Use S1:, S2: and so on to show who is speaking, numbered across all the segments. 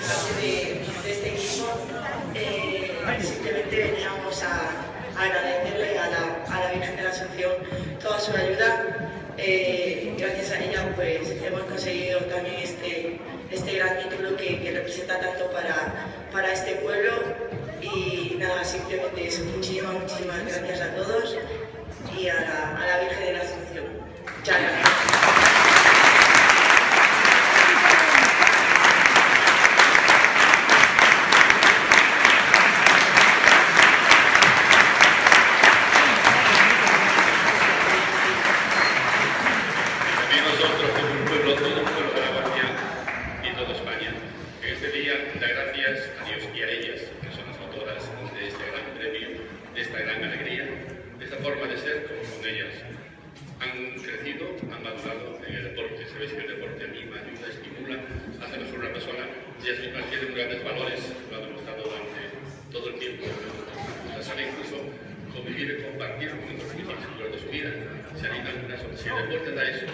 S1: parte de este equipo. Simplemente veníamos a agradecerle a la Virgen de la Asunción toda su ayuda. Gracias a ella pues hemos conseguido también este gran título que representa tanto para este pueblo. Y nada, simplemente eso. Muchísimas gracias a todos y a la Virgen de la Asunción. Muchas gracias.
S2: Si el deporte da eso,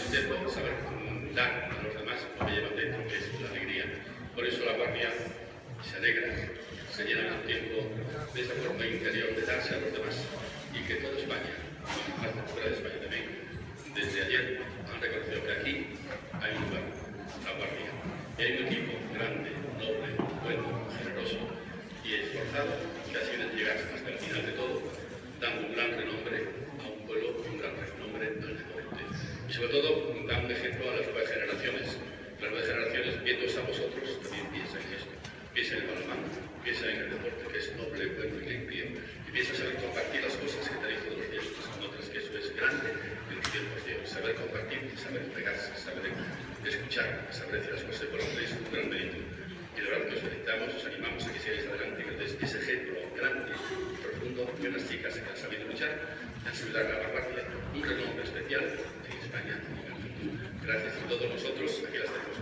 S2: intento saber dar a los demás lo que llevan dentro, que es la alegría. Por eso la guardia se alegra, se llena el tiempo de esa forma interior de darse a los demás. Y que toda España, y fuera de España también, desde ayer han reconocido que aquí hay un lugar, la guardia. Y hay un equipo grande, noble, bueno, generoso y esforzado que ha sido llegar hasta el final de todo, dando un gran renombre a un pueblo y un gran renombre al deporte. Y sobre todo, da un ejemplo a las nuevas generaciones. Las nuevas generaciones, viéndose a vosotros, también piensan en esto. Piensan en el balonmano, piensan en el deporte, que es noble, bueno y limpio. Y piensan saber compartir las cosas que tenéis todos los días, que son otras, que eso es grande en los tiempos de hoy. Saber compartir, saber pegarse, saber escuchar, saber decir las cosas, por lo que es un gran mérito. Y de verdad que os felicitamos, os animamos a que sigáis adelante, que des ese ejemplo grande, profundo, de unas chicas que han sabido luchar, han sabido dar a la vanguardia un renombre especial en España y en el mundo. Gracias a todos nosotros, aquí las tenemos.